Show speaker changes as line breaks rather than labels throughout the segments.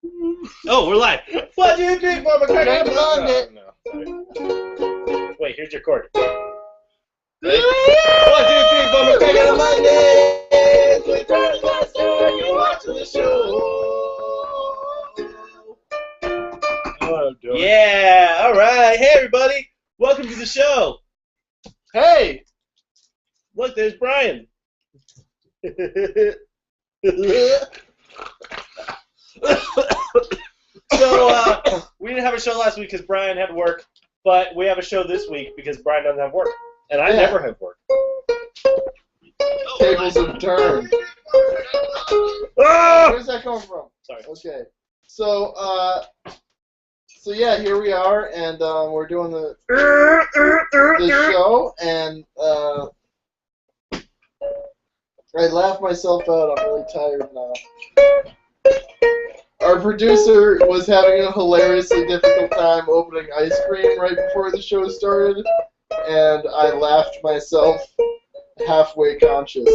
Oh, we're live. 1, 2, 3, 4, No. Wait, here's your chord. Ready? 1, 2, 3, 4, on a Monday. We turn the lights down, you're watching the show. Yeah, all right. Hey, everybody. Welcome to the show.
Hey!
Look, there's Brian. So, we didn't have a show last week because Brian had work, but we have a show this week because Brian doesn't have work. And I never have work.
Tables have turned.
Ah!
Where's that coming from?
Sorry.
Okay. So yeah, here we are, and we're doing the show, and I laughed myself out. I'm really tired now. Our producer was having a hilariously difficult time opening ice cream right before the show started, and I laughed myself halfway conscious.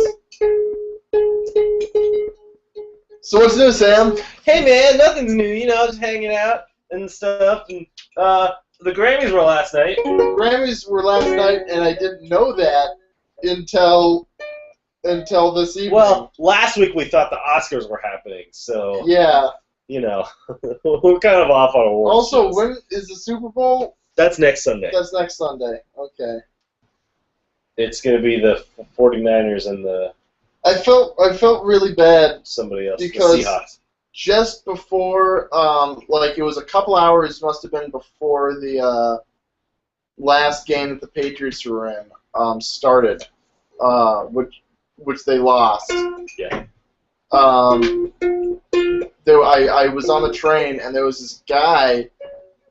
So what's new, Sam?
Hey, man, nothing's new. You know, just hanging out and stuff. And the Grammys were last night.
Grammys were last night, and I didn't know that until this evening.
Well, last week we thought the Oscars were happening, so
Yeah.
you know, we're kind of off on awards.
Also,
shows.
when is the Super Bowl?
That's next Sunday.
That's next Sunday. Okay.
It's going to be the 49ers and the
I felt really bad
somebody else,
because
the Seahawks.
just before, like it was a couple hours, must have been before the last game that the Patriots were in started, which they lost.
Yeah.
I was on the train, and there was this guy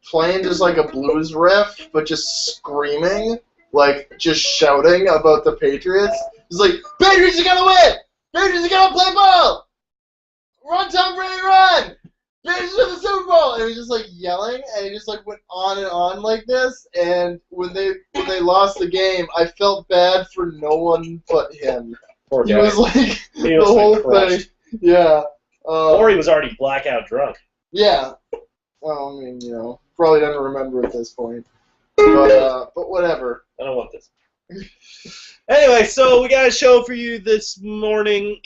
playing just like a blues riff, but just screaming, like just shouting about the Patriots. He's like, Patriots are gonna win! Patriots are gonna play ball! Run, Tom Brady, run! Patriots win the Super Bowl! And he was just like yelling, and he just like went on and on like this. And when they lost the game, I felt bad for no one but him.
Poor
He
guy.
was like
He was
the whole
crushed.
thing. Yeah.
Or he was already blackout drunk.
Yeah. Well, I mean, you know, probably doesn't remember at this point. But whatever.
I don't want this. Anyway, so we got a show for you this evening.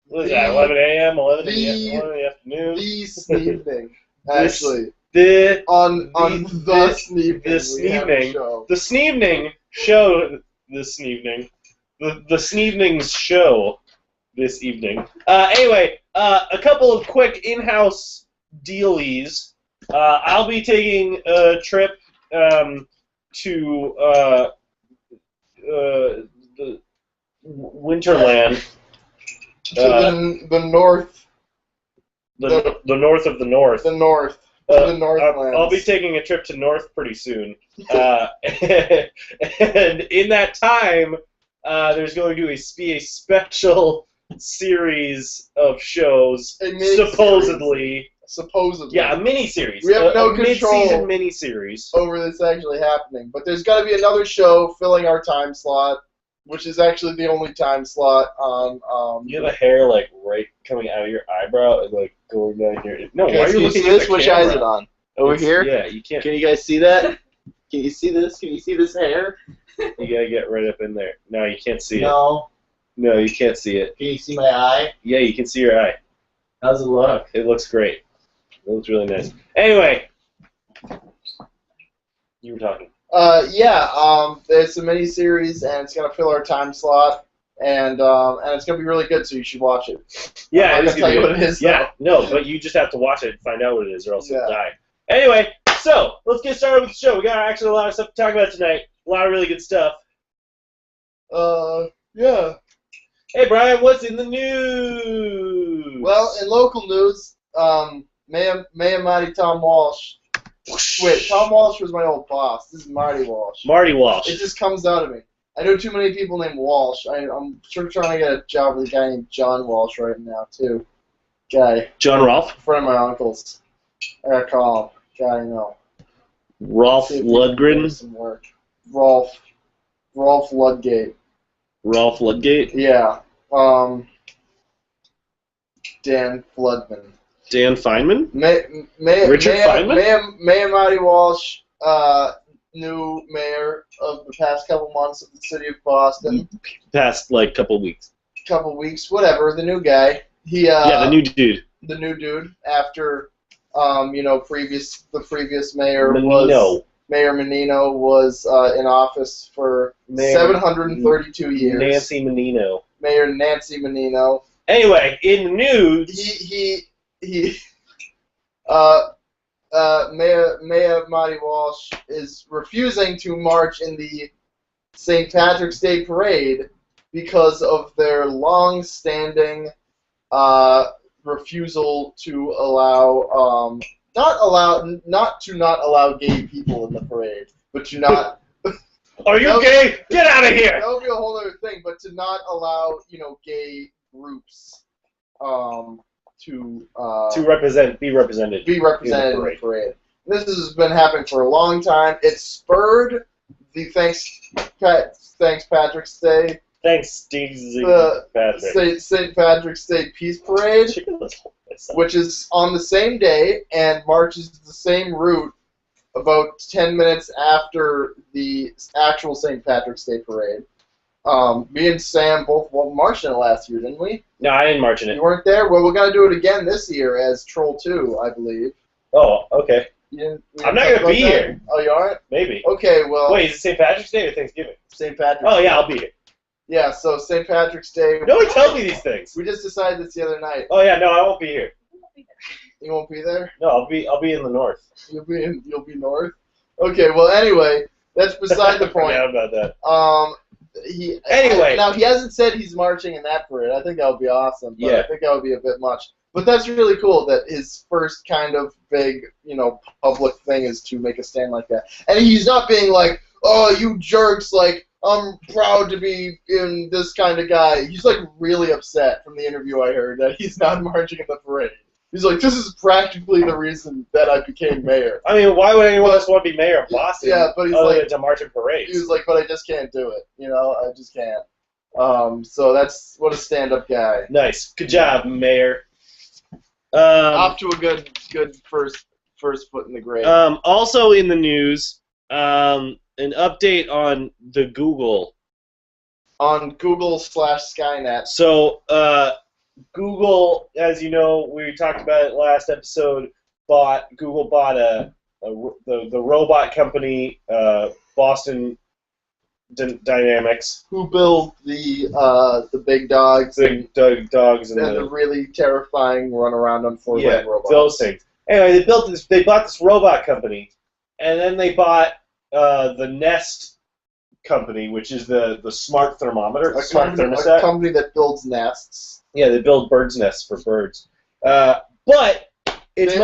What is that, 11 a.m., 11 in the afternoon?
This evening, actually.
The
Sneevening.
The Sneevening show this evening. The Sneevenings show this evening. Anyway, a couple of quick in-house dealies. I'll be taking a trip to the Winterland.
To the north.
The north of the north.
The north. The Northlands.
I'll be taking a trip to North pretty soon. And in that time, there's going to be a special series of shows, supposedly.
Supposedly.
Yeah, a mini-series.
We have no
a
control
mid-season mini-series.
over this actually happening. But there's got to be another show filling our time slot, which is actually the only time slot on...
You have a hair, like, right coming out of your eyebrow and, like, going down here. No, why are you looking at
this?
the
Which
camera?
eye is it on? Over here?
Yeah, you can't.
Can you guys see that? Can you see this? Can you see this hair?
You gotta get right up in there. No, you can't see it.
No.
No, you can't see it.
Can you see my eye?
Yeah, you can see your eye.
How's it look?
It looks great. It looks really nice. Anyway, you were talking.
It's a mini-series, and it's going to fill our time slot, and it's going to be really good, so you should watch it.
Yeah,
I'm
it
not
is
going to tell you
gonna
what
be
it is,
good. Yeah, no, but you just have to watch it and find out what it is, or else you'll die. Anyway, so let's get started with the show. We got actually a lot of stuff to talk about tonight. A lot of really good stuff.
Yeah.
Hey, Brian, what's in the news?
Well, in local news, May and Mighty Tom Walsh. Wait, Tom Walsh was my old boss. This is Marty Walsh.
Marty Walsh.
It just comes out of me. I know too many people named Walsh. I'm sort of trying to get a job with a guy named John Walsh right now, too. Guy.
John Rolfe?
A friend of my uncle's. I gotta call him. Guy I know.
Rolf Ludgren?
Some work. Rolf Ludgate.
Rolf Ludgate?
Yeah. Dan Floodman.
Dan Feynman?
Richard
Feynman?
Mayor Marty Walsh, new mayor of the past couple months of the city of Boston.
Past, like, couple weeks.
Couple weeks, whatever, the new guy.
Yeah, the new dude.
The new dude, after, the previous mayor Mayor Menino was in office for 732 years.
Nancy Menino.
Mayor Nancy Menino.
Anyway, in the news,
Mayor Marty Walsh is refusing to march in the St. Patrick's Day parade because of their long-standing refusal to allow not allow gay people in the parade, but to not.
Are you gay? Get out of here!
That would be a whole other thing, but to not allow gay groups to
be represented
in the parade. This has been happening for a long time. It spurred the Thanks Patrick's Day.
Thanks, Patrick.
St. Patrick's Day Peace Parade, which is on the same day and marches the same route about 10 minutes after the actual St. Patrick's Day parade. Me and Sam both marched in it last year, didn't we?
No, I didn't march in it.
You weren't there? Well, we're going to do it again this year as Troll 2, I believe.
Oh, okay. I'm not going to be here.
Oh, you aren't?
Maybe.
Okay, well...
Wait, is it St. Patrick's Day or Thanksgiving?
St. Patrick's Day.
Oh, yeah, I'll be here.
Yeah, so St. Patrick's Day...
Nobody tells me these things.
We just decided this the other night.
Oh, yeah, no, I won't be here.
You won't be there?
No, I'll be in the north.
You'll be north? Okay, well, anyway, that's beside the point.
Yeah, about that.
Anyway. Now, he hasn't said he's marching in that parade. I think that would be awesome, but
yeah.
I think that would be a bit much. But that's really cool that his first kind of big, public thing is to make a stand like that. And he's not being like, oh, you jerks, like, I'm proud to be in this kind of guy. He's, like, really upset from the interview I heard that he's not marching in the parade. He's like, this is practically the reason that I became mayor.
I mean, why would anyone else want to be mayor of Boston?
Yeah, but he's
other
like,
than to march in parades.
He was like, but I just can't do it. I just can't. So that's what a stand-up guy.
Nice, good job, mayor.
Off to a good first foot in the grave.
Also in the news, an update on the Google.
On Google/Skynet.
So, Google, as you know, we talked about it last episode. Google bought the robot company, Boston Dynamics,
who build the big dogs,
dogs, and
the really terrifying run around on four-leg robots.
Those things. Anyway, they bought this robot company, and then they bought the Nest company, which is the smart thermometer, smart thermostat.
A company that builds nests.
Yeah, they build birds' nests for birds. But
they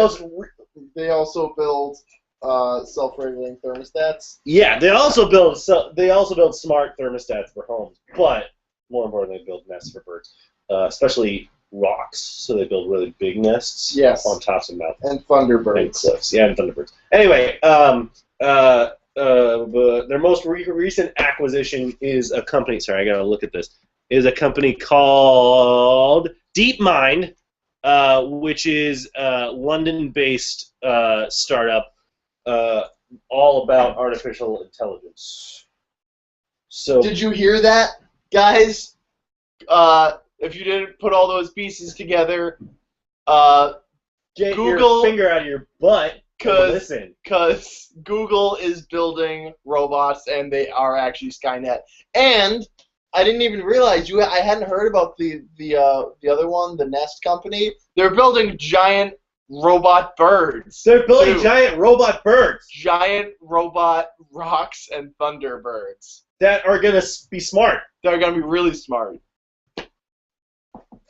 also build self-regulating thermostats.
Yeah, they also build smart thermostats for homes. But more importantly, they build nests for birds, especially rocks. So they build really big nests.
Yes.
On tops of mountains.
And thunderbirds.
And cliffs. Yeah, and thunderbirds. Anyway, their most recent acquisition is a company. Sorry, I gotta look at this. Is a company called DeepMind, which is a London-based startup all about artificial intelligence. So,
did you hear that, guys? If you didn't put all those pieces together,
get
Google,
your finger out of your butt.
Because Google is building robots, and they are actually Skynet. And I didn't even realize I hadn't heard about the other one, the Nest company. They're building giant robot birds.
They're building giant robot birds.
Giant robot rocks and thunderbirds.
That are gonna be smart.
They're gonna be really smart.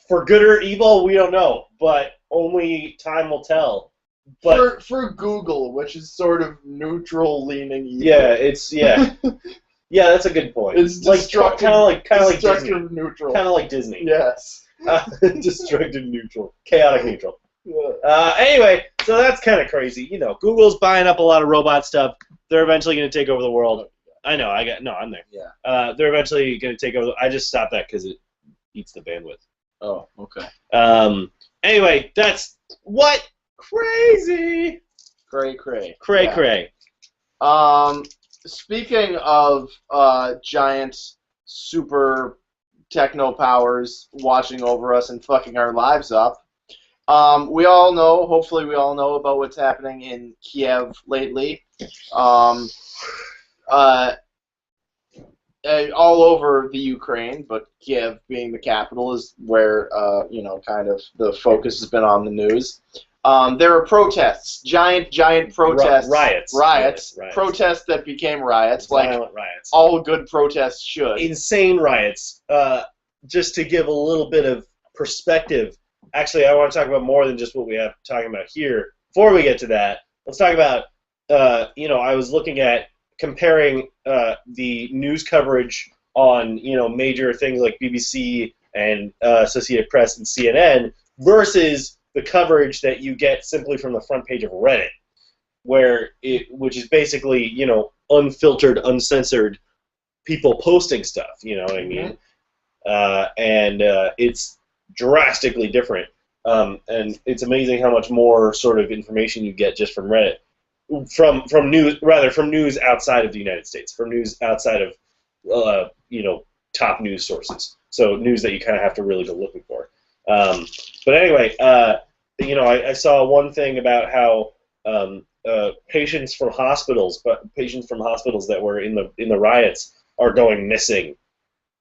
For good or evil, we don't know, but only time will tell. But
for Google, which is sort of neutral leaning evil.
Yeah, yeah, that's a good point.
It's
like
destructive,
kind of like Disney.
Neutral.
Kind of like Disney.
Yes.
Destructive neutral. Chaotic neutral.
Yeah.
Anyway, so that's kind of crazy. Google's buying up a lot of robot stuff. They're eventually going to take over the world. I know. I'm there.
Yeah.
They're eventually going to take over. I just stopped that because it eats the bandwidth.
Oh, okay.
Anyway, that's what crazy.
Cray.
Cray.
Speaking of giant super techno powers watching over us and fucking our lives up, hopefully we all know about what's happening in Kiev lately. All over the Ukraine, but Kiev being the capital is where, kind of the focus has been on the news. There are protests, giant protests. Riots. Protests that became riots.
Violent riots.
All good protests should.
Insane riots. Just to give a little bit of perspective, actually, I want to talk about more than just what we have talking about here. Before we get to that, let's talk about, I was looking at comparing the news coverage on, major things like BBC and Associated Press and CNN versus the coverage that you get simply from the front page of Reddit, which is basically, unfiltered, uncensored people posting stuff, you know what I mean? And it's drastically different. And it's amazing how much more sort of information you get just from Reddit. From news outside of the United States, from news outside of top news sources. So news that you kind of have to really go looking for. But anyway, I saw one thing about how patients from hospitals that were in the riots are going missing.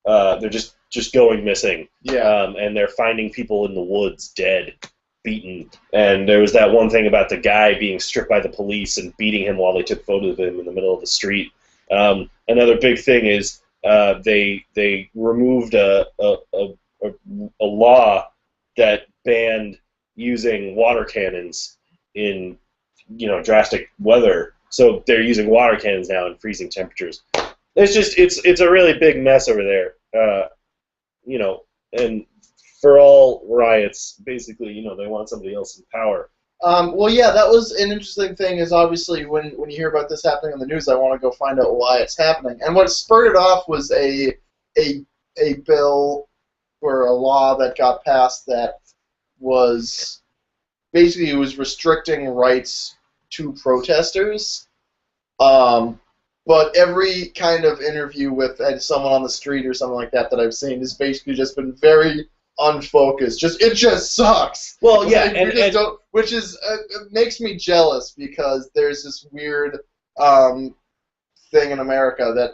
They're just going missing.
Yeah.
And they're finding people in the woods dead, beaten. And there was that one thing about the guy being stripped by the police and beating him while they took photos of him in the middle of the street. Another big thing is they removed a law that banned using water cannons in drastic weather. So they're using water cannons now in freezing temperatures. It's a really big mess over there. And for all riots, basically, they want somebody else in power.
Well, yeah, that was an interesting thing. Is obviously when you hear about this happening on the news, I want to go find out why it's happening. And what spurred it off was a bill or a law that got passed that was basically restricting rights to protesters. But every kind of interview with someone on the street or something like that I've seen has basically just been very unfocused. It just sucks.
Well, yeah,
which is it makes me jealous because there's this weird thing in America that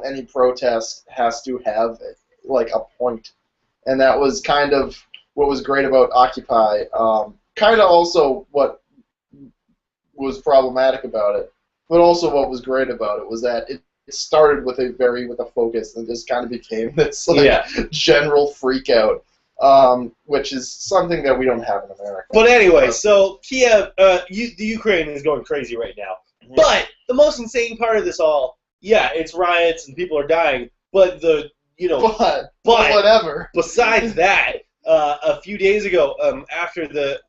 any protest has to have like a point, and that was kind of what was great about Occupy. Kind of also what was problematic about it. But also what was great about it was that it started with a focus and just kind of became this general freak out, which is something that we don't have in America.
But anyway, so Kiev, the Ukraine is going crazy right now. Mm-hmm. But the most insane part of this all, it's riots and people are dying, but
But whatever.
Besides that, a few days ago, after the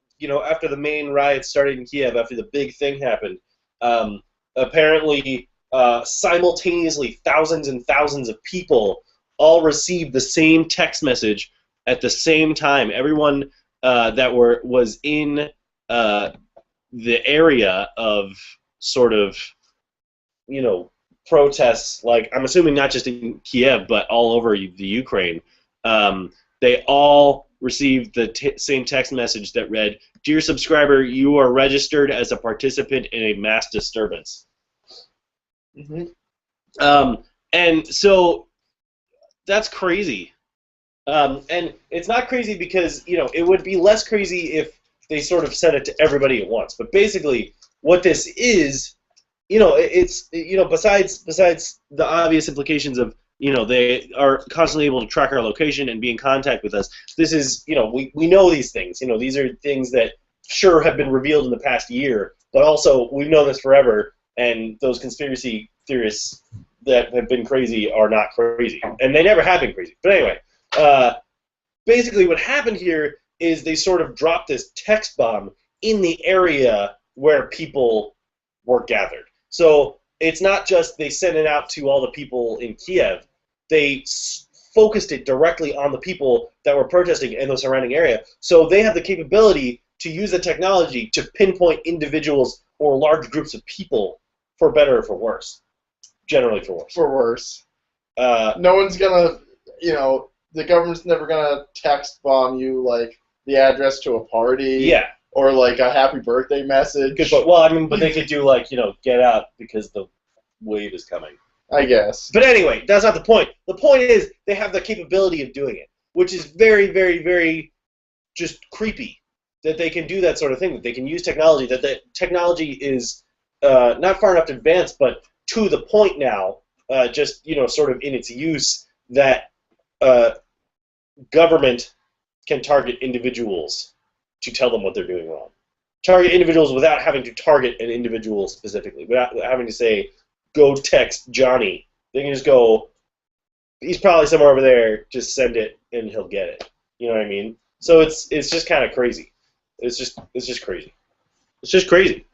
main riots started in Kiev, after the big thing happened, apparently, simultaneously, thousands and thousands of people all received the same text message at the same time. Everyone that was in the area of sort of, protests, like I'm assuming not just in Kiev, but all over the Ukraine, they all received the same text message that read, "Dear subscriber, you are registered as a participant in a mass disturbance."
Mm-hmm.
And so that's crazy. And it's not crazy because, it would be less crazy if they sort of said it to everybody at once. But basically, what this is, it's, besides the obvious implications of, they are constantly able to track our location and be in contact with us. This is, we know these things. These are things that sure have been revealed in the past year, but also we've known this forever, and those conspiracy theorists that have been crazy are not crazy. And they never have been crazy. But anyway, basically what happened here is they sort of dropped this text bomb in the area where people were gathered. So it's not just they sent it out to all the people in Kiev. They focused it directly on the people that were protesting in the surrounding area. So they have the capability to use the technology to pinpoint individuals or large groups of people for better or for worse. Generally for worse.
For worse. No one's gonna, the government's never gonna text bomb you like the address to a party.
Yeah.
Or like a happy birthday message.
Good point. Well, I mean, but they could do like, get out because the wave is coming.
I guess.
But anyway, that's not the point. The point is they have the capability of doing it, which is very, very, very just creepy that they can do that sort of thing, that they can use technology, that the technology is not far enough advanced, but to the point now, just, sort of in its use, that government can target individuals to tell them what they're doing wrong. Target individuals without having to target an individual specifically, without having to say, go text Johnny. They can just go, he's probably somewhere over there, just send it and he'll get it. You know what I mean? So it's just kind of crazy. It's just crazy. It's just crazy.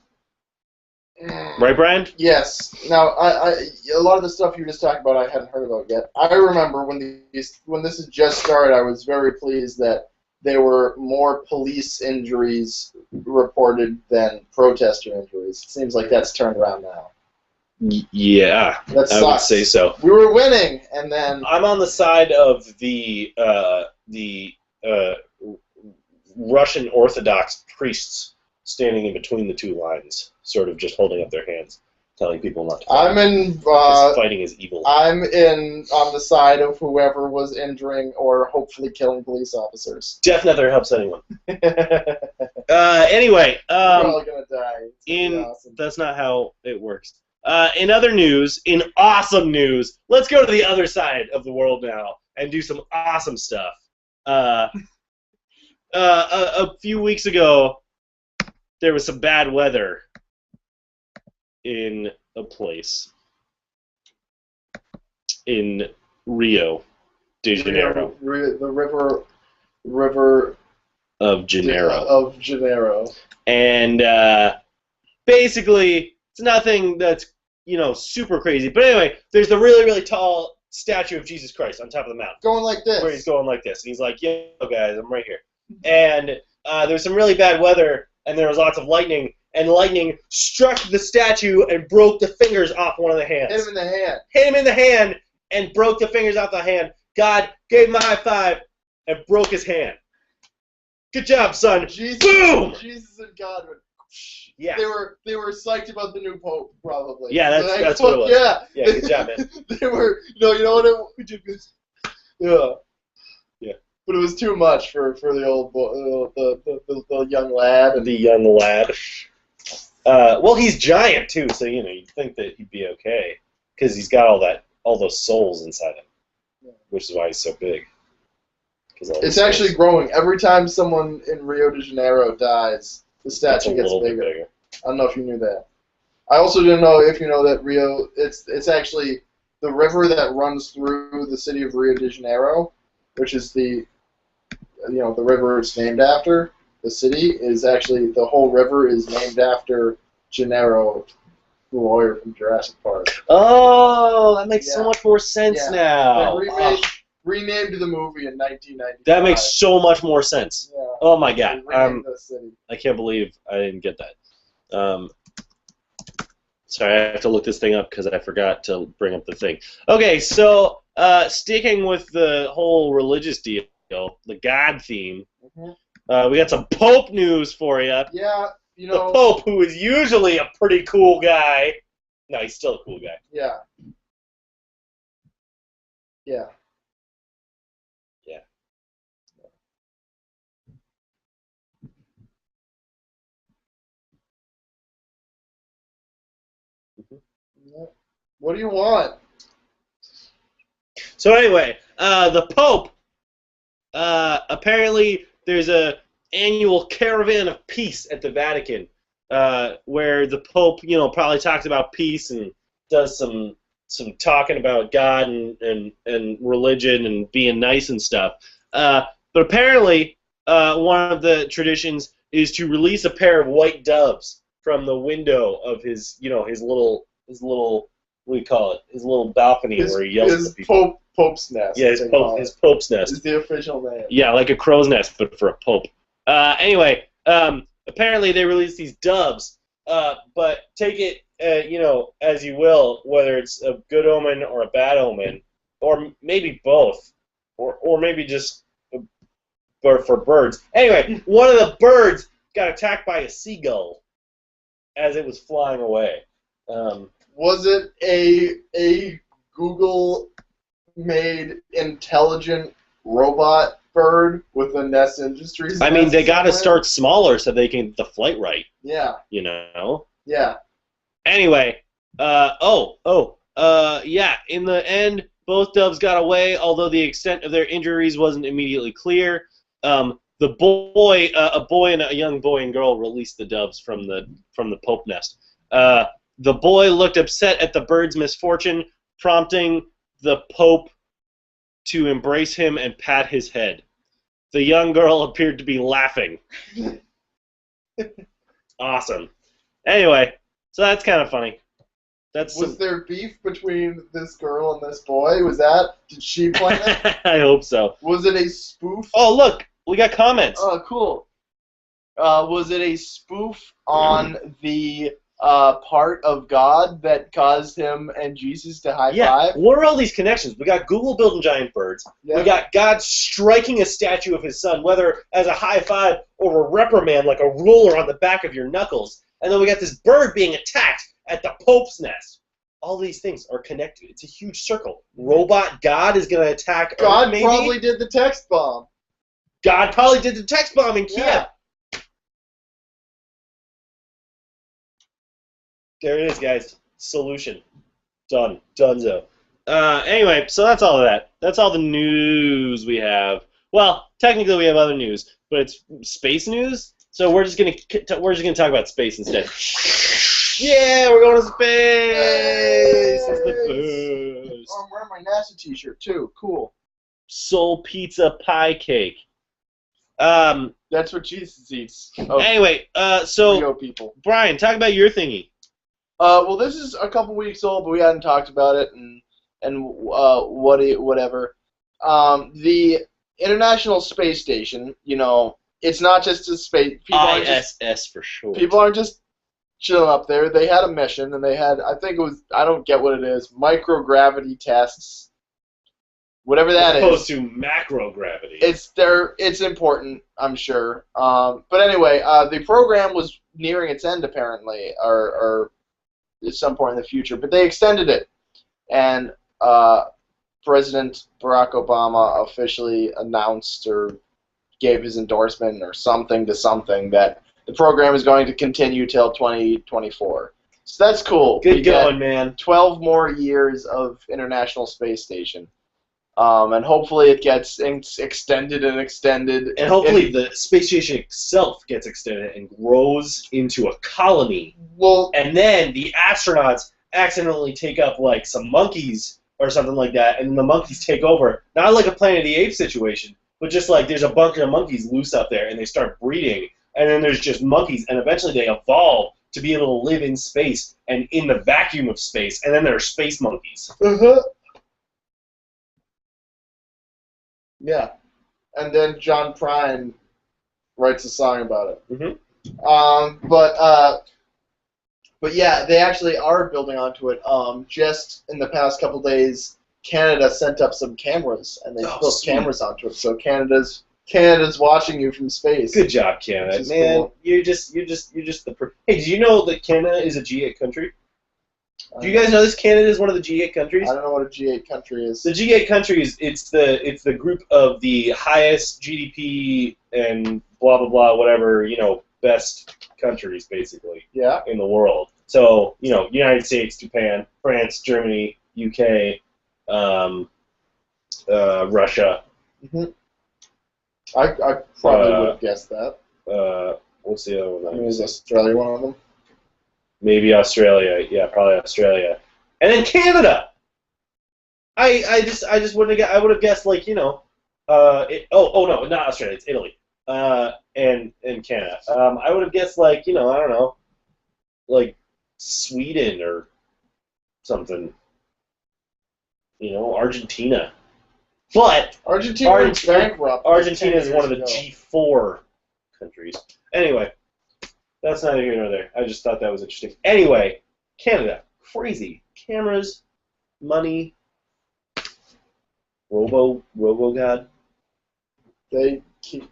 Right, Brian?
Yes. Now, a lot of the stuff you just talked about I hadn't heard about yet. I remember when this had just started, I was very pleased that there were more police injuries reported than protester injuries. It seems like that's turned around now.
Yeah, I would say so.
We were winning, and then
I'm on the side of the Russian Orthodox priests standing in between the two lines, sort of just holding up their hands, telling people not to fight. Fighting is evil.
I'm on the side of whoever was injuring or hopefully killing police officers.
Death never helps anyone. Anyway,
we're all gonna die. Awesome.
That's not how it works. In other news, in awesome news, let's go to the other side of the world now and do some awesome stuff. A few weeks ago, there was some bad weather in a place in Rio de Janeiro.
The river
of Janeiro.
Of Janeiro.
And basically, it's nothing that's, super crazy. But anyway, there's the really, really tall statue of Jesus Christ on top of the mountain.
Going like this.
Where he's going like this. And he's like, yo, guys, I'm right here. And there's some really bad weather, and there was lots of lightning, and lightning struck the statue and broke the fingers off one of the hands.
Hit him in the hand.
Hit him in the hand and broke the fingers off the hand. God gave him a high five and broke his hand. Good job, son. Boom!
Jesus and God.
Yeah.
They were psyched about the new pope, probably.
Yeah, that's what it was.
Yeah.
Yeah, good job, man.
They were, you know what? We did good. Yeah.
Yeah.
But it was too much for the old the young lad.
The young lad. Well, he's giant too, so you'd think that he'd be okay because he's got all those souls inside him, which is why he's so big.
It's actually growing. Every time someone in Rio de Janeiro dies, the statue gets bigger. I don't know if you knew that. I also didn't know if you know that Rio. It's actually the river that runs through the city of Rio de Janeiro, which is the river it's named after. The city is actually, the whole river is named after Gennaro, the lawyer from Jurassic Park.
Oh, that makes so much more sense now.
Renamed the movie in 1995.
That makes so much more sense.
Yeah.
Oh my God.
The city.
I can't believe I didn't get that. Sorry, I have to look this thing up because I forgot to bring up the thing. Okay, so sticking with the whole religious deal, the God theme, we got some Pope news for you.
Yeah,
the Pope, who is usually a pretty cool guy. No, he's still a cool guy.
Yeah. Yeah.
Yeah.
What do you want?
So anyway, the Pope, apparently there's a annual caravan of peace at the Vatican, where the Pope, probably talks about peace and does some talking about God and religion and being nice and stuff. But apparently, one of the traditions is to release a pair of white doves from the window of his, his little, what do you call it? His little balcony where he yells at the people.
Pope's nest.
Yeah, his Pope's nest.
Is the official name.
Yeah, like a crow's nest, but for a pope. Anyway, apparently they released these doves, but take it, as you will, whether it's a good omen or a bad omen, or maybe both, or maybe just for birds. Anyway, one of the birds got attacked by a seagull as it was flying away.
Was it a Google-made intelligent robot bird with a Nest Industries?
I mean, they got to start smaller so they can get the flight right.
Yeah. Yeah.
Anyway, yeah. In the end, both doves got away, although the extent of their injuries wasn't immediately clear. A boy and a young boy and girl released the doves from the Pope nest. The boy looked upset at the bird's misfortune, prompting the Pope to embrace him and pat his head. The young girl appeared to be laughing. Awesome. Anyway, so that's kind of funny.
Was there beef between this girl and this boy? Did she plan it?
I hope so.
Was it a spoof?
Oh, look, we got comments.
Oh, cool. Was it a spoof on the part of God that caused him and Jesus to high five?
What are all these connections? We got Google building giant birds. Yeah. We got God striking a statue of his son, whether as a high five or a reprimand, like a ruler on the back of your knuckles. And then we got this bird being attacked at the Pope's nest. All these things are connected. It's a huge circle. Robot God is going to attack
God
Earth, maybe?
Probably did the text bomb.
God probably did the text bomb in Kiev. Yeah. There it is, guys. Solution. Done. Donezo. Anyway, so that's all of that. That's all the news we have. Well, technically we have other news, but it's space news. So we're just gonna talk about space instead. Yeah, we're going to space. It's the best.
Oh, I'm wearing my NASA T-shirt too. Cool.
Soul pizza pie cake.
That's what Jesus eats. Oh,
anyway, so
people.
Brian, talk about your thingy.
Well, this is a couple weeks old, but we hadn't talked about it, and whatever. The International Space Station, it's not just a space.
ISS for sure.
People aren't just chilling up there. They had a mission, and they had, I think it was, I don't get what it is, microgravity tests. Whatever that is.
As opposed to macrogravity.
It's important, I'm sure. But anyway, the program was nearing its end, apparently, or at some point in the future. But they extended it. And President Barack Obama officially announced or gave his endorsement or something to something that the program is going to continue till 2024. So that's cool.
Good going, man.
12 more years of International Space Station. And hopefully it gets extended and extended.
And hopefully the space station itself gets extended and grows into a colony.
Well,
and then the astronauts accidentally take up like some monkeys or something like that, and the monkeys take over. Not like a Planet of the Apes situation, but just like there's a bunch of monkeys loose out there, and they start breeding, and then there's just monkeys, and eventually they evolve to be able to live in space and in the vacuum of space, and then there are space monkeys.
Yeah, and then John Prine writes a song about it. But yeah, they actually are building onto it. Just in the past couple days, Canada sent up some cameras, and they built cameras onto it. So Canada's watching you from space.
Good job, Canada. Man, cool. You're just the. Hey, did you know that Canada is a G8 country? Do you guys know this? Canada is one of the G8 countries.
I don't know what a G8 country is.
The G8 countries, it's the group of the highest GDP and blah blah blah whatever best countries basically.
Yeah.
In the world. So United States, Japan, France, Germany, UK, Russia.
I probably would have guessed that.
What's the other one?
Is Australia one of them?
Maybe Australia. Yeah, probably Australia. And then Canada. I just wouldn't have. I would have guessed like no, not Australia. It's Italy. And Canada. I would have guessed like I don't know, like Sweden or something. Argentina. But
Argentina went bankrupt.
Argentina is one of the G4 countries. Anyway, that's neither here nor there. I just thought that was interesting. Anyway, Canada. Crazy. Cameras, money, RoboGod.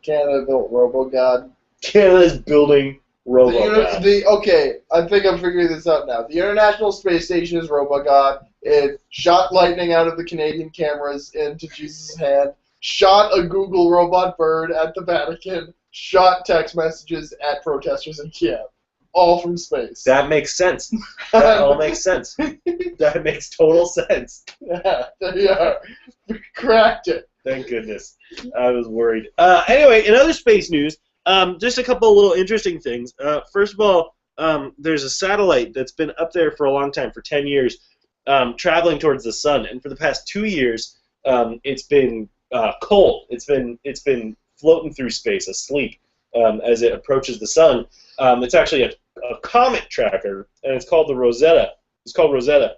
Canada built RoboGod.
Canada's building RoboGod.
Okay, I think I'm figuring this out now. The International Space Station is RoboGod. It shot lightning out of the Canadian cameras into Jesus' hand, shot a Google robot bird at the Vatican, shot text messages at protesters in Kiev. All from space.
That makes sense. That all makes sense. That makes total sense.
Yeah, there you are. We cracked it.
Thank goodness. I was worried. Anyway, in other space news, just a couple of little interesting things. First of all, there's a satellite that's been up there for a long time, for 10 years, traveling towards the sun, and for the past 2 years, it's been cold. It's been floating through space, asleep, as it approaches the sun. It's actually a comet tracker, and it's called the Rosetta. It's called Rosetta,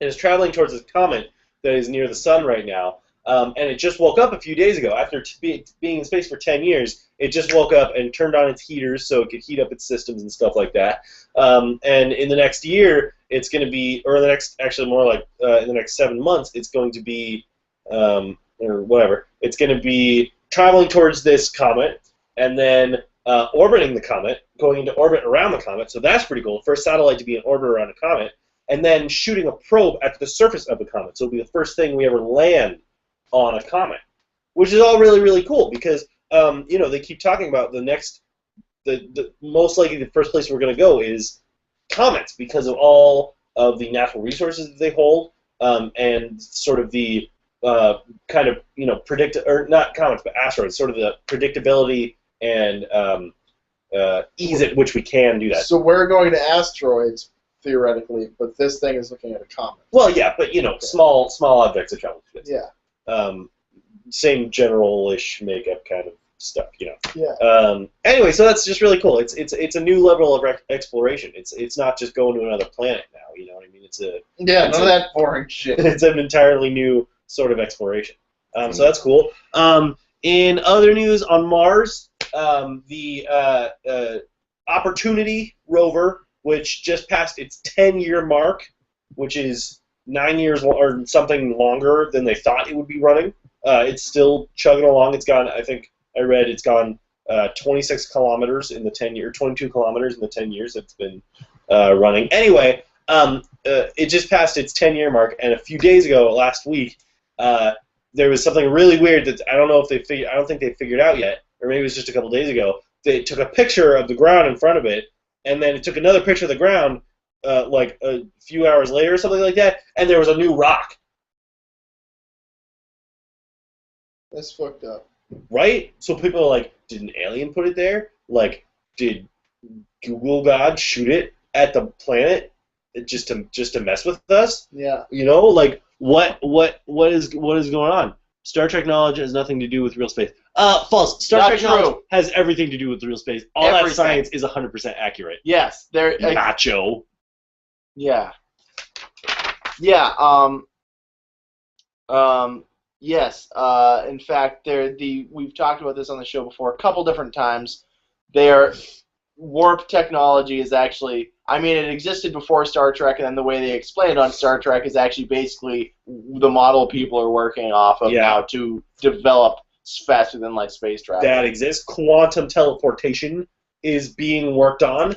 and it's traveling towards a comet that is near the sun right now. And it just woke up a few days ago. After being in space for 10 years, it just woke up and turned on its heaters so it could heat up its systems and stuff like that. And in the next year, it's going to be, or actually more like in the next 7 months, it's going to be, or whatever, it's going to be traveling towards this comet and then orbiting the comet, going into orbit around the comet. So that's pretty cool. First satellite to be in orbit around a comet, and then shooting a probe at the surface of the comet. So it'll be the first thing we ever land on a comet, which is all really, really cool because they keep talking about the most likely the first place we're going to go is comets because of all of the natural resources that they hold, and sort of the kind of not comets but asteroids, sort of the predictability and ease at which we can do that.
So we're going to asteroids theoretically, but this thing is looking at a comet.
Well, yeah, but okay. small objects that travel through space.
Yeah.
Same general-ish makeup kind of stuff,
Yeah.
Anyway, so that's just really cool. It's a new level of exploration. It's not just going to another planet now. You know what I mean?
None of that boring shit.
It's an entirely new sort of exploration. So that's cool. In other news, on Mars, the Opportunity rover, which just passed its 10-year mark, which is 9 years or something longer than they thought it would be running. It's still chugging along. It's gone, I think I read, it's gone 26 kilometers in the 10 years, 22 kilometers in the 10 years it's been running. Anyway, it just passed its 10-year mark, and a few days ago, last week, there was something really weird that I don't think they figured out yet, or maybe it was just a couple days ago. They took a picture of the ground in front of it, and then it took another picture of the ground like a few hours later or something like that, and there was a new rock.
That's fucked up.
Right? So people are like, did an alien put it there? Like, did Google God shoot it at the planet just to mess with us?
Yeah.
Like what is going on? Star Trek knowledge has nothing to do with real space. False. Star Trek knowledge has everything to do with real space. All that science is 100% accurate.
Yes,
Nacho.
Yeah. Yeah. Yes. In fact, we've talked about this on the show before a couple different times. Warp technology is actually, it existed before Star Trek, and then the way they explain it on Star Trek is actually basically the model people are working off of now to develop faster than light space travel.
That exists. Quantum teleportation is being worked on.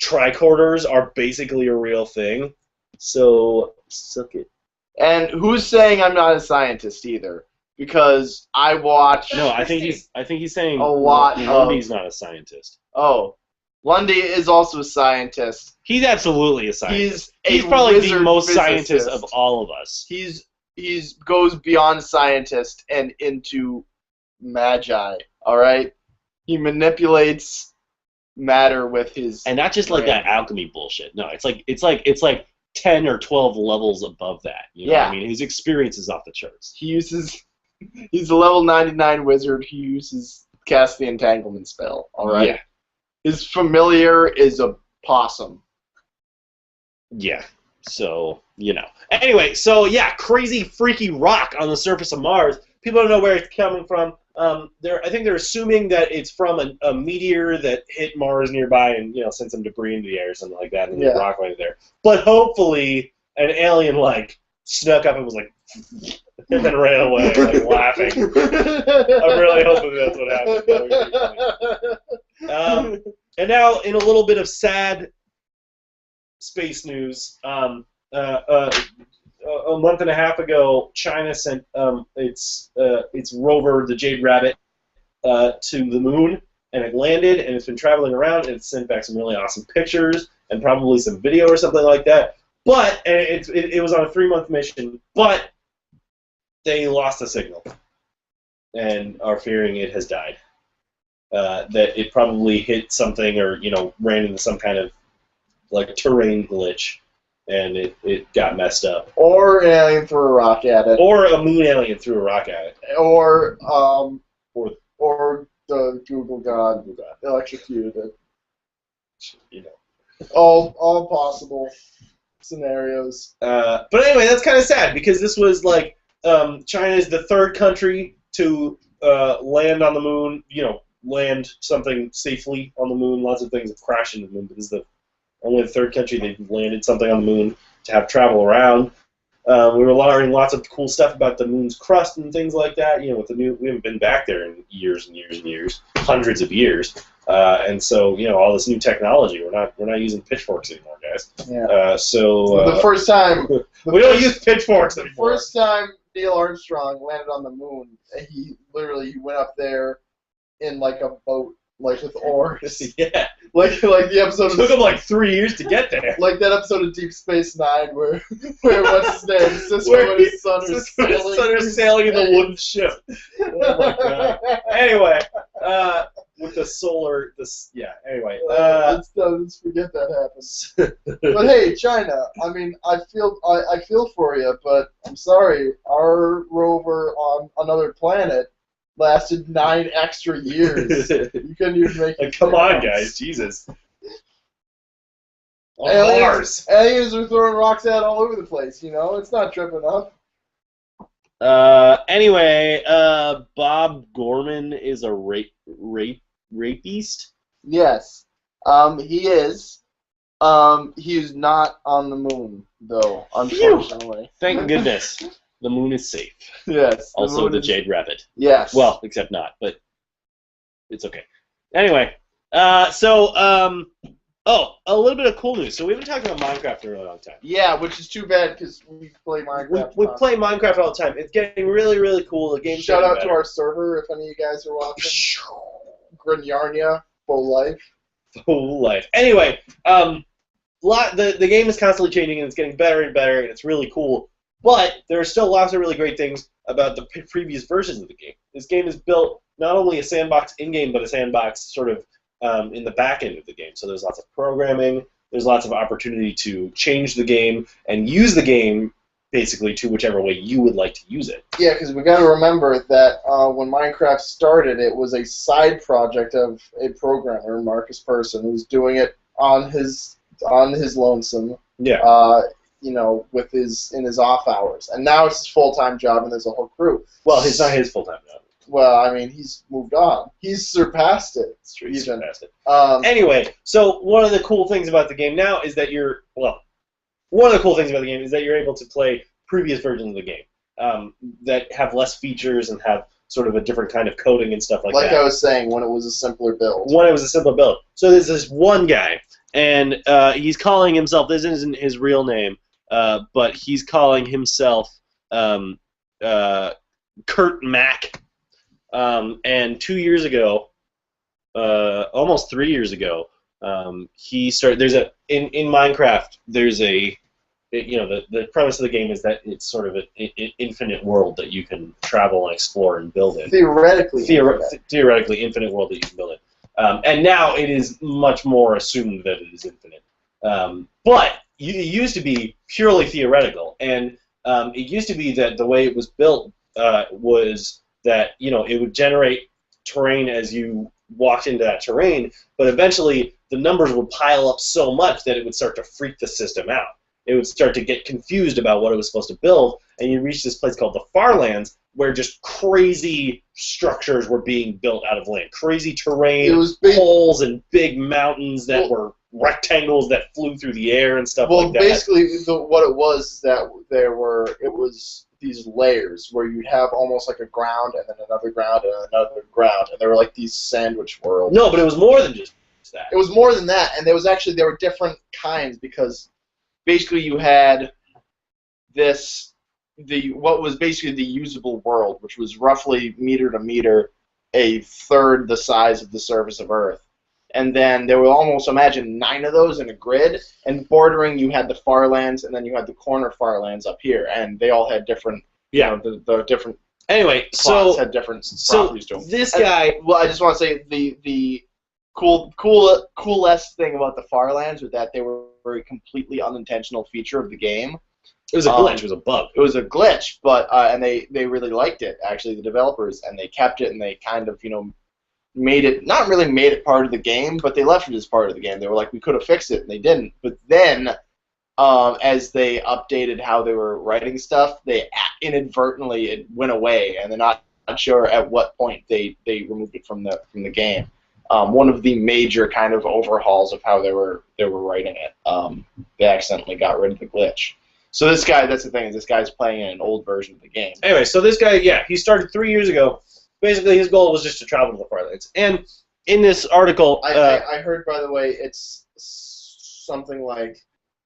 Tricorders are basically a real thing. So suck it.
And who's saying I'm not a scientist either? Because I watch.
No, I think he's saying
a lot.
Lundy's not a scientist.
Oh, Lundy is also a scientist.
He's absolutely a scientist. He's probably the most scientist of all of us.
He's goes beyond scientist and into magi. All right, he manipulates matter with his.
And not just like that alchemy bullshit. No, it's like 10 or 12 levels above that. You know what I mean? His experience is off the charts.
He's a level 99 wizard who casts the entanglement spell. All right.
Yeah.
His familiar is a possum.
Yeah. So, you know. Anyway, so yeah, crazy, freaky rock on the surface of Mars. People don't know where it's coming from. I think they're assuming that it's from a meteor that hit Mars nearby and, you know, sent some debris into the air or something like that, and the rock went there. But hopefully an alien, like, snuck up and was like, and then ran away, like, laughing. I'm really hoping that's what happened. That would be funny. And now, in a little bit of sad space news, a month and a half ago, China sent its rover, the Jade Rabbit, to the moon, and it landed, and it's been traveling around, and it's sent back some really awesome pictures and probably some video or something like that. But it was on a 3-month mission, but they lost the signal and are fearing it has died. That it probably hit something or, you know, ran into some kind of like terrain glitch, and it got messed up.
Or an alien threw a rock at it.
Or a moon alien threw a rock at it.
Or the Google God electrocuted it.
You know.
All possible scenarios.
But anyway, that's kind of sad because this was like China is the 3rd country to land on the moon. You know, land something safely on the moon. Lots of things have crashed into the moon, but this is only the 3rd country they've landed something on the moon to have travel around. We were learning lots of cool stuff about the moon's crust and things like that. You know, we haven't been back there in years and years and years, hundreds of years, and so you know all this new technology. We're not using pitchforks anymore, guys.
Yeah.
So
the first time
we don't use pitchforks anymore.
First time Neil Armstrong landed on the moon, he went up there in like a boat, like with oars.
Yeah.
Like the episode.
It took him like 3 years to get there.
Like that episode of Deep Space Nine where what's his name? Cisco and his son are
sailing in the wooden ship. Oh my god. Anyway, with the solar, Anyway,
let's forget that happens. But hey, China. I mean, I feel for you, but I'm sorry. Our rover on another planet lasted 9 extra years. You couldn't even make it.
Come on, guys. Jesus. Mars.
Aliens are throwing rocks out all over the place, you know? It's not tripping up.
Anyway, Bob Gorman is a rapist?
Yes. He is. He's not on the moon, though, unfortunately.
Thank goodness. The moon is safe.
Yes.
Also the Jade Rabbit.
Yes.
Well, except not, but it's okay. Anyway, a little bit of cool news. So we've been talking about Minecraft for a really long time.
Yeah, which is too bad because we play Minecraft.
We play Minecraft all the time. It's getting really, really cool. The game's
Shout out to our server if any of you guys are watching. Grinyarnia, full life.
Full life. Anyway, the game is constantly changing and it's getting better and better and it's really cool. But there are still lots of really great things about the previous versions of the game. This game is built not only a sandbox in-game, but a sandbox sort of in the back end of the game. So there's lots of programming, there's lots of opportunity to change the game and use the game basically to whichever way you would like to use it.
Yeah, because we got to remember that when Minecraft started, it was a side project of a programmer, Marcus Persson, who was doing it on his lonesome.
Yeah.
You know, in his off hours, and now it's his full-time job, and there's a whole crew.
Well, it's not his full-time job.
Well, I mean, he's moved on. He's surpassed it.
It's true. He's surpassed it.
Anyway,
so one of the cool things about the game now is that you're able to play previous versions of the game that have less features and have sort of a different kind of coding and stuff like that.
Like I was saying, when it was a simpler build.
So there's this one guy, and he's calling himself. This isn't his real name. But he's calling himself Kurt Mack. And 2 years ago, almost 3 years ago, he started. In Minecraft. There's the premise of the game is that it's sort of an infinite world that you can travel and explore and build in. Theoretically, infinite world that you can build in. And now it is much more assumed that it is infinite. But it used to be purely theoretical, and it used to be that the way it was built was that it would generate terrain as you walked into that terrain, but eventually the numbers would pile up so much that it would start to freak the system out. it would start to get confused about what it was supposed to build, and you reach this place called the Farlands, where just crazy structures were being built out of land. Crazy terrain, holes and big mountains that were rectangles that flew through the air and stuff like that.
Well, basically, what it was is that it was these layers where you'd have almost like a ground and then another ground and another ground, and they were like these sandwich worlds.
No, but it was more than just that.
It was more than that, and there were different kinds, because basically you had what was basically the usable world, which was roughly meter to meter, a third the size of the surface of Earth. And then there were almost, imagine, 9 of those in a grid, and bordering you had the Farlands, and then you had the corner Farlands up here, and they all had different, the different plots had different properties to them.
This guy...
Well, I just want to say the coolest thing about the Farlands was that they were a completely unintentional feature of the game.
It was a glitch. It was a bug.
It was a glitch, but and they really liked it, actually, the developers, and they kept it, and they kind of, not really made it part of the game, but they left it as part of the game. They were like, we could have fixed it, and they didn't. But then, as they updated how they were writing stuff, they inadvertently, it went away, and they're not sure at what point they removed it from the game. One of the major kind of overhauls of how they were writing it, they accidentally got rid of the glitch. So this guy, that's the thing, is this guy's playing in an old version of the game.
Anyway, so this guy, he started 3 years ago. Basically, his goal was just to travel to the Farlands. And in this article...
I heard, by the way, it's something like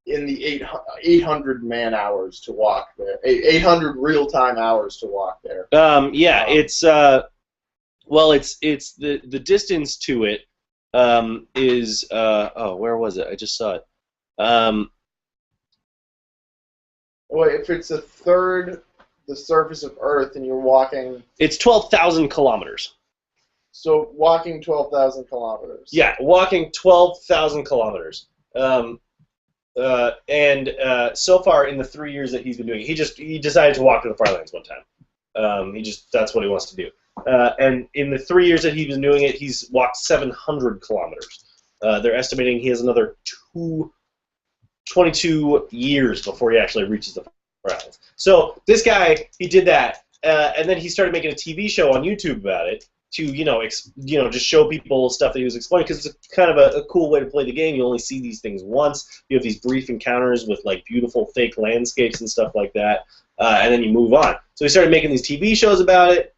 in the 800 man-hours to walk there. 800 real-time hours to walk there.
It's... it's the distance to it is... where was it? I just saw it.
Wait, if it's a third the surface of Earth and you're walking...
It's 12,000 kilometers.
So walking 12,000 kilometers.
Yeah, walking 12,000 kilometers. So far in the 3 years that he's been doing it, he decided to walk to the Farlands one time. That's what he wants to do. And in the 3 years that he's been doing it, he's walked 700 kilometers. They're estimating he has another 22 years before he actually reaches the Farlands. So this guy, he did that, and then he started making a TV show on YouTube about it to, just show people stuff that he was exploring, because it's kind of a cool way to play the game. You only see these things once. You have these brief encounters with like beautiful fake landscapes and stuff like that, and then you move on. So he started making these TV shows about it,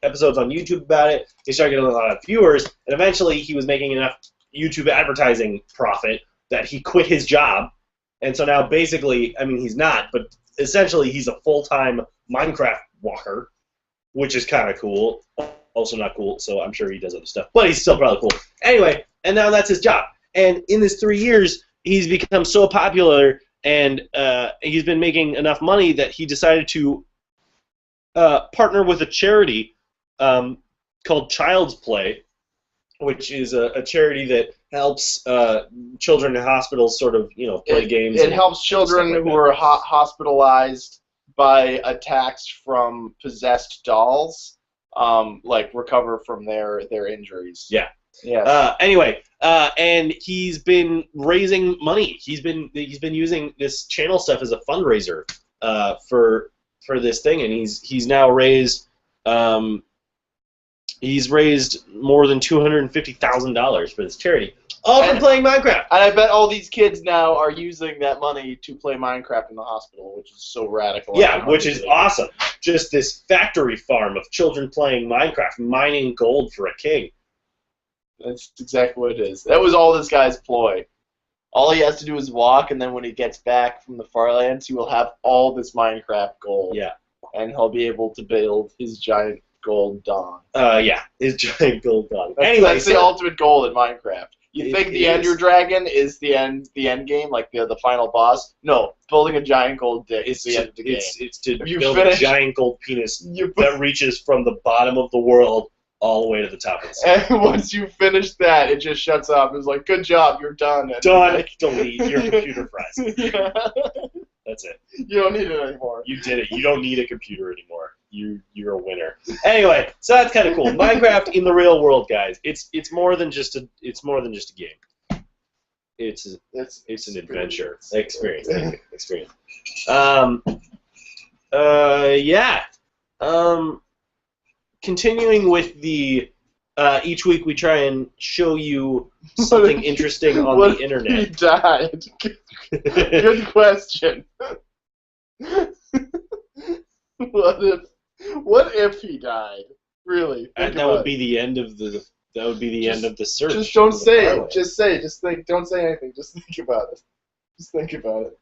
episodes on YouTube about it. He started getting a lot of viewers, and eventually he was making enough YouTube advertising profit that he quit his job. And so now basically, I mean, he's not, but essentially he's a full-time Minecraft walker, which is kind of cool. Also not cool, so I'm sure he does other stuff. But he's still probably cool. Anyway, and now that's his job. And in this 3 years, he's become so popular, and he's been making enough money that he decided to partner with a charity called Child's Play, which is a charity that helps children in hospitals sort of, play games.
It helps children who are hospitalized by attacks from possessed dolls, recover from their injuries.
Yeah.
Yeah.
Anyway, and he's been raising money. He's been using this channel stuff as a fundraiser for this thing, and he's now raised. He's raised more than $250,000 for this charity, all from playing Minecraft.
And I bet all these kids now are using that money to play Minecraft in the hospital, which is so radical.
Yeah, which is awesome. Just this factory farm of children playing Minecraft, mining gold for a king.
That's exactly what it is. That was all this guy's ploy. All he has to do is walk, and then when he gets back from the Farlands, he will have all this Minecraft gold.
Yeah.
And he'll be able to build his giant gold dong.
Yeah, his giant gold dong. Anyway,
that's the ultimate goal in Minecraft. You think the Ender Dragon is the end game, like the final boss? No, building a giant gold dick is the end of the game.
It's to build a giant gold penis that reaches from the bottom of the world all the way to the top of the sky.
And once you finish that, it just shuts off. It's like, good job, you're done. And
done. Delete your computer fries.
Yeah.
That's it.
You don't need it anymore.
You did it. You don't need a computer anymore. You're a winner. Anyway, so that's kind of cool. Minecraft in the real world, guys. It's more than just a game. It's an adventure. Experience. Experience. Yeah. Continuing with the each week we try and show you something interesting on the internet.
He died. Good question. What if he died? Really?
That would be the end of the. That would be the end of the search.
Just don't say it. Just say it. Just think. Don't say anything. Just think about it. Just think about it.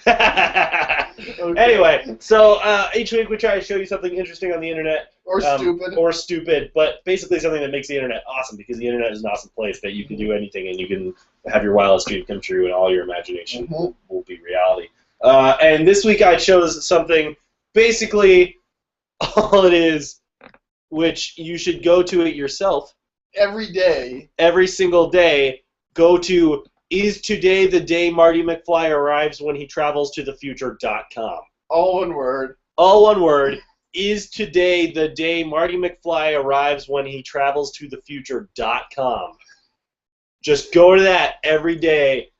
Okay. Anyway, so each week we try to show you something interesting on the internet.
Or stupid.
Or stupid, but basically something that makes the internet awesome, because the internet is an awesome place that you can do anything and you can have your wildest dream come true and all your imagination will be reality. And this week I chose something, basically all it is, which you should go to it yourself.
Every day.
Every single day, go to Is Today the Day Marty McFly Arrives When He Travels to the Future.com.
All one word.
All one word. Is today the day Marty McFly arrives when he travels to the future.com. Just go to that every day.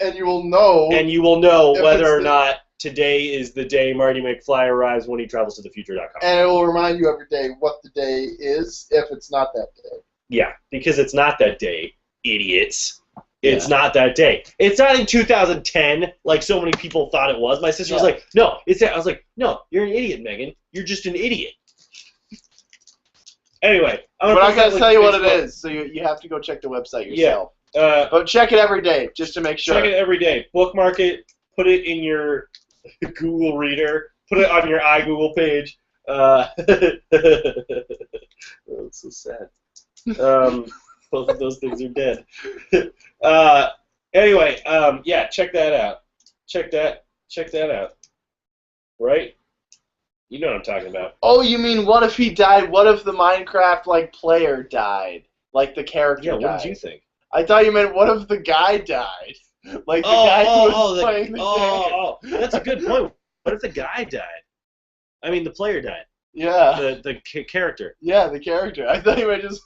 And you will know.
And you will know whether or not today is the day Marty McFly arrives when he travels to the future.com.
And it will remind you every day what the day is if it's not that day.
Yeah, because it's not that day, idiots. It's not that day. It's not in 2010, like so many people thought it was. My sister was like, no, it's that. I was like, no, you're an idiot, Megan. You're just an idiot. Anyway.
But I gotta tell you what it is, so you have to go check the website yourself.
Yeah.
But check it every day, just to make sure.
Check it every day. Bookmark it. Put it in your Google Reader. Put it on your iGoogle page. Oh, it's so sad. Both of those things are dead. Anyway, yeah, check that out. Check that out. Right? You know what I'm talking about.
Oh, you mean what if he died? What if the Minecraft player died? Like the character died?
Yeah, what did you think?
I thought you meant what if the guy died? Like the guy who was playing the game.
Oh, that's a good point. What if the guy died? I mean, the player died.
Yeah.
The character.
Yeah, the character. I thought you meant just...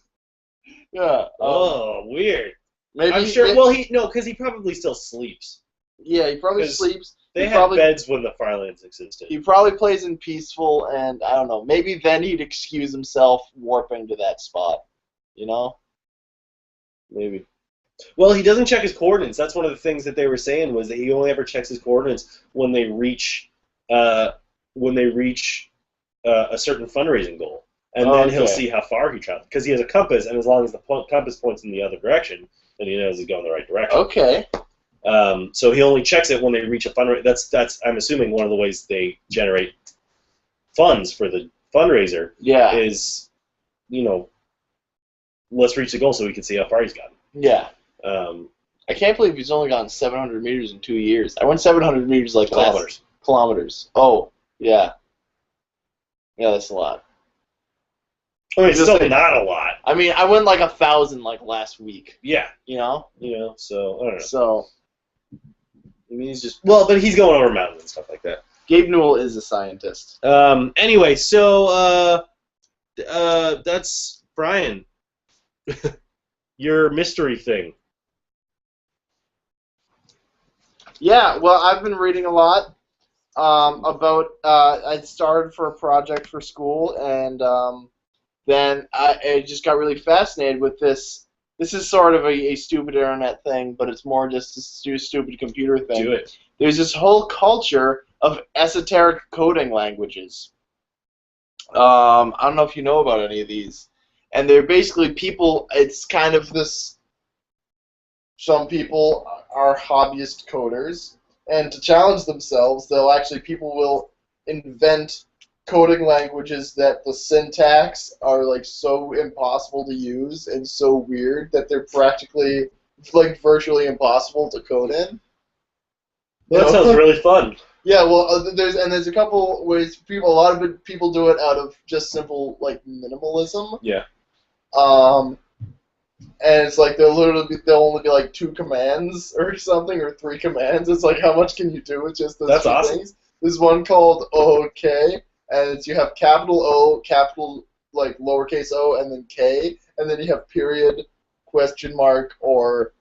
Yeah.
Oh, weird.
Maybe
I'm sure. Well, because he probably still sleeps.
Yeah, he probably sleeps.
They had beds when the Firelands existed.
He probably plays in peaceful, and I don't know. Maybe then he'd excuse himself warping to that spot. You know?
Maybe. Well, he doesn't check his coordinates. That's one of the things that they were saying, was that he only ever checks his coordinates when they reach a certain fundraising goal. And then he'll see how far he traveled, because he has a compass, and as long as the compass points in the other direction, then he knows he's going the right direction.
Okay.
So he only checks it when they reach a fundraiser. That's I'm assuming one of the ways they generate funds for the fundraiser.
Yeah.
Is, let's reach the goal so we can see how far he's gotten.
Yeah. I can't believe he's only gone 700 meters in 2 years. I went 700 meters
kilometers.
Kilometers. Oh, yeah. Yeah, that's a lot.
I mean, it's still not a lot.
I mean, I went 1,000 last week.
Yeah.
You know?
So, I don't know.
So.
I mean, he's just... Well, but he's going over mountains and stuff like that.
Gabe Newell is a scientist.
Anyway, so, that's Brian. Your mystery thing.
Yeah, well, I've been reading a lot about... I started for a project for school, and... then I just got really fascinated with this. This is sort of a stupid internet thing, but it's more just a stupid computer thing.
Do it.
There's this whole culture of esoteric coding languages. I don't know if you know about any of these. And they're basically people, it's kind of this...
Some people are hobbyist coders, and to challenge themselves, people will invent coding languages that the syntax are so impossible to use and so weird that they're practically virtually impossible to code in.
Well, that sounds really fun.
Yeah, well, there's a couple ways. A lot of people do it out of just simple minimalism.
Yeah.
And it's they'll only be 2 commands or something, or 3 commands. It's how much can you do with just those
That's
2
awesome.
things? There's one called OK. And you have capital O, capital like lowercase o and then K, and then you have period, question mark, or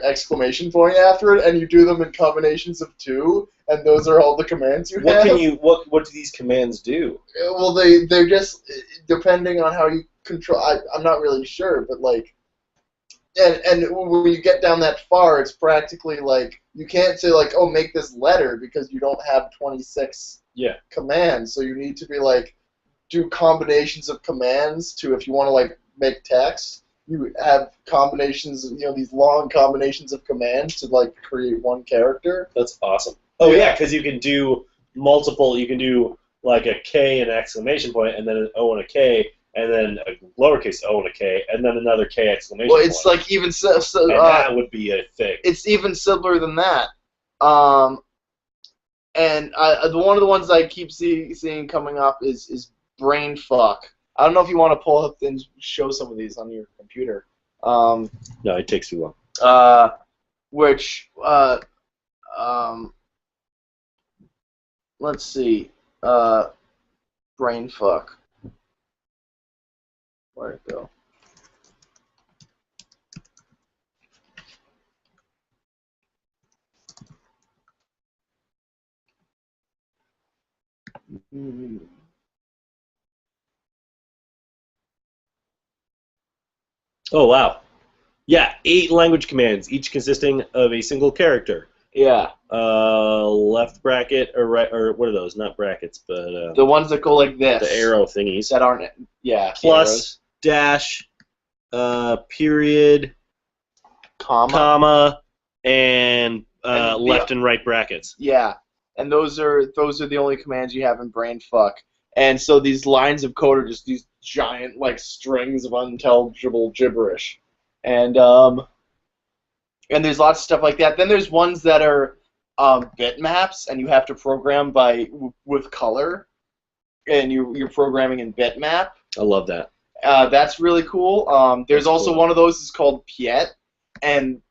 exclamation point after it, and you do them in combinations of 2, and those are all the commands you have.
What do these commands do?
Well, they're just depending on how you control. I'm not really sure, but like, and when you get down that far, it's practically like you can't say like, oh, make this letter because you don't have 26 commands. So you need to be like do combinations of commands to if you want to like make text. You have combinations, these long combinations of commands to like create one character.
That's awesome. Oh yeah, because you can do multiple. You can do like a K and an exclamation point, and then an O and a K, and then a lowercase o and a K, and then another K exclamation point.
Well, it's like even
and that would be a thing.
It's even simpler than that. And one of the ones I keep seeing coming up is brain fuck. I don't know if you want to pull up and show some of these on your computer.
No, it takes too long.
Let's see. Brain fuck. Where'd it go?
Oh wow. Yeah, 8 language commands, each consisting of a single character.
Yeah.
Left bracket or right, or what are those? Not brackets, but
the ones that go like this.
The arrow thingies.
That aren't. Yeah.
Plus, dash, period, comma, and left and right brackets.
Yeah, and those are the only commands you have in brainfuck. And so these lines of code are just these giant like strings of unintelligible gibberish, and there's lots of stuff like that. Then there's ones that are bitmaps, and you have to program with color, and you're programming in bitmap.
I love that.
That's really cool. There's also one of those is called Piet, and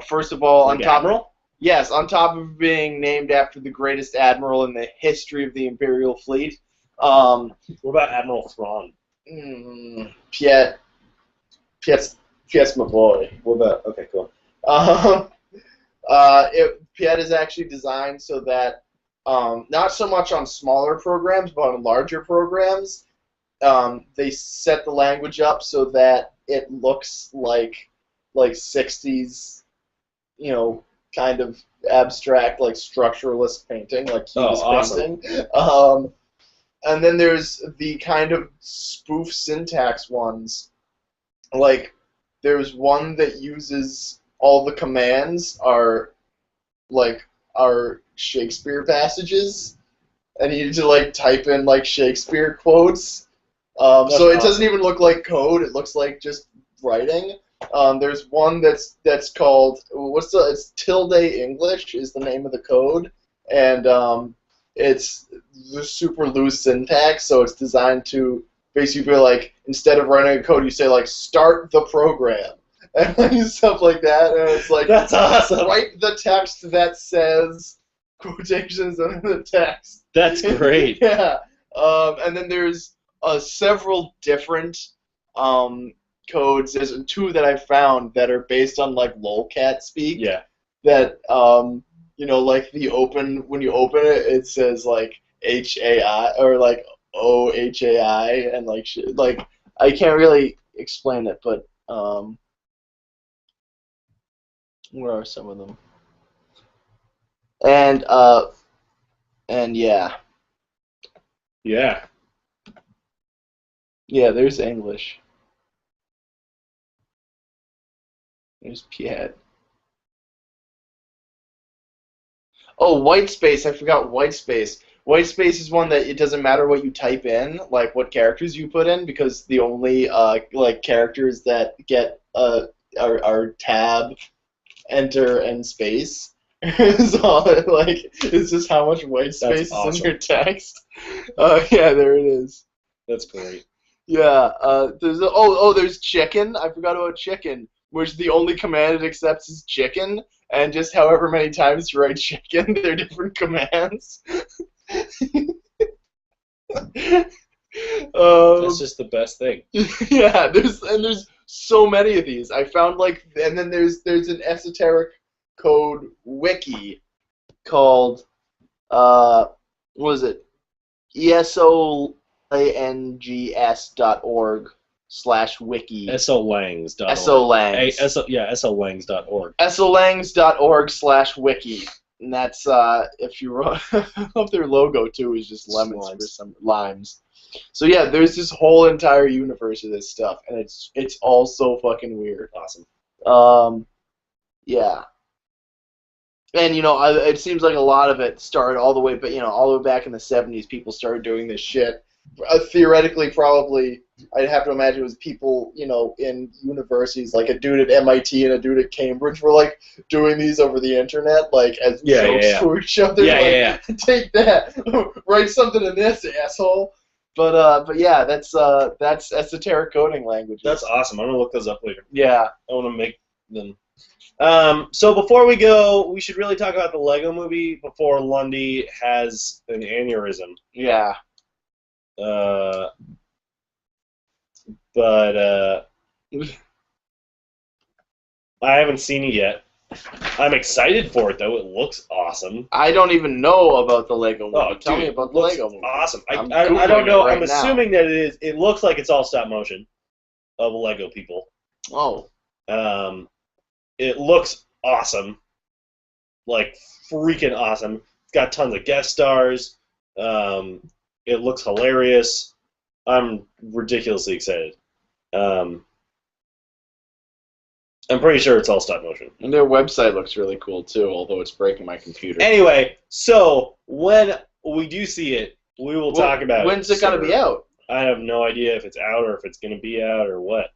first of all,
like Admiral?
Yes, on top of being named after the greatest admiral in the history of the Imperial fleet.
What about Admiral Thrawn?
Piet's my boy.
What about? Okay, cool.
Piet is actually designed so that not so much on smaller programs, but on larger programs, they set the language up so that it looks like 60s, kind of abstract, like structuralist painting, like he was
awesome.
painting. And then there's the kind of spoof syntax ones. Like, there's one that uses all the commands are Shakespeare passages, and you need to like type in like Shakespeare quotes. So it doesn't even look like code; it looks like just writing. There's one that's called it's tilde English is the name of the code, and it's the super loose syntax, so it's designed to basically be like, instead of running a code, you say like start the program and stuff like that, and it's like,
that's awesome.
Write the text that says quotations under the text.
That's great.
Yeah. And then there's several different codes. There's 2 that I found that are based on like lolcat speak.
Yeah.
That like when you open it, it says like HAI or like OHAI, and like I can't really explain it, but where are some of them? And yeah.
Yeah.
Yeah, there's English. There's Piet. Oh, white space. I forgot white space. White space is one that it doesn't matter what you type in, like what characters you put in, because the only like characters that get are tab, enter, and space. So it's just how much white space is in your text. Yeah, there it is.
That's great.
Yeah. There's chicken. I forgot about chicken, which the only command it accepts is chicken, and just however many times you write chicken, they're different commands.
That's just the best thing.
Yeah, there's so many of these. I found and then there's an esoteric code wiki called what is it? esolangs.org/wiki.
SOlangs.org.
SOlangs.
SOlangs.org.
SOlangs.org/wiki. And that's if you I love their logo too is just lemons for some limes. So yeah, there's this whole entire universe of this stuff, and it's all so fucking weird.
Awesome.
Yeah. And it seems like a lot of it started all the way, but all the way back in the 70s, people started doing this shit. Theoretically, probably, I'd have to imagine it was people, in universities, like a dude at MIT and a dude at Cambridge were doing these over the internet, as jokes to each other. Take that, write something in this, asshole. But yeah, that's esoteric coding language.
That's awesome. I'm gonna look those up later.
Yeah.
I want to make them. So before we go, we should really talk about the Lego Movie before Lundy has an aneurysm.
Yeah.
But I haven't seen it yet. I'm excited for it though. It looks awesome.
I don't even know about the Lego Movie.
Oh,
Tell me about the Lego Movie.
Awesome. I don't know. I'm assuming that it is. It looks like it's all stop motion of Lego people.
Oh.
It looks awesome. Freaking awesome. It's got tons of guest stars. It looks hilarious. I'm ridiculously excited. I'm pretty sure it's all stop motion.
And their website looks really cool too, although it's breaking my computer.
Anyway, so when we do see it, we will talk about it.
When's it gonna be out?
I have no idea if it's out or if it's gonna be out or what.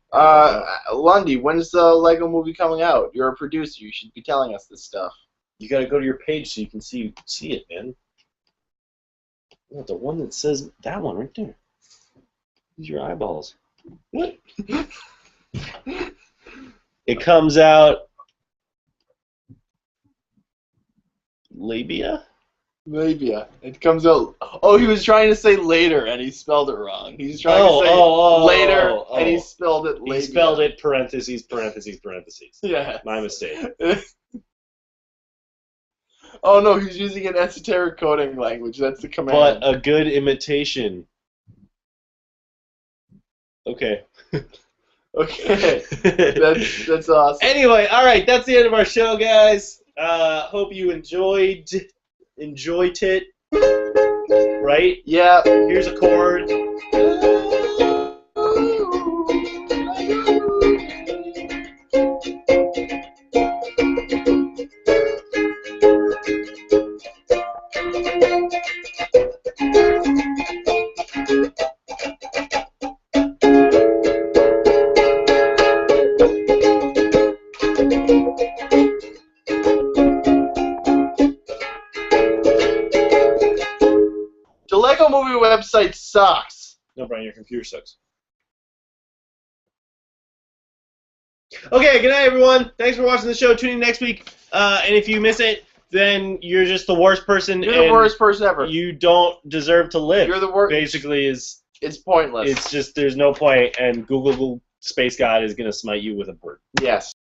Lundy, when's the Lego Movie coming out? You're a producer. You should be telling us this stuff.
You gotta go to your page so you can see it, man. Oh, the one that says that one right there. Use your eyeballs. What? It comes out labia?
Labia. It comes out. Oh, he was trying to say later and he spelled it wrong. He's trying to say later and he spelled it labia.
He spelled it parentheses, parentheses, parentheses.
Yeah.
My mistake.
Oh no, he's using an esoteric coding language. That's the command.
But a good imitation. Okay.
Okay. That's awesome.
Anyway, all right, that's the end of our show, guys. Hope you enjoyed it. Right?
Yeah.
Here's a chord.
The Lego Movie website sucks.
No, Brian, your computer sucks. Okay, good night, everyone. Thanks for watching the show. Tune in next week. And if you miss it, then you're just the worst person.
You're the worst person ever.
You don't deserve to live.
You're the worst.
Basically, it's
pointless.
It's just there's no point, and Google Space God is gonna smite you with a bird.
Yes.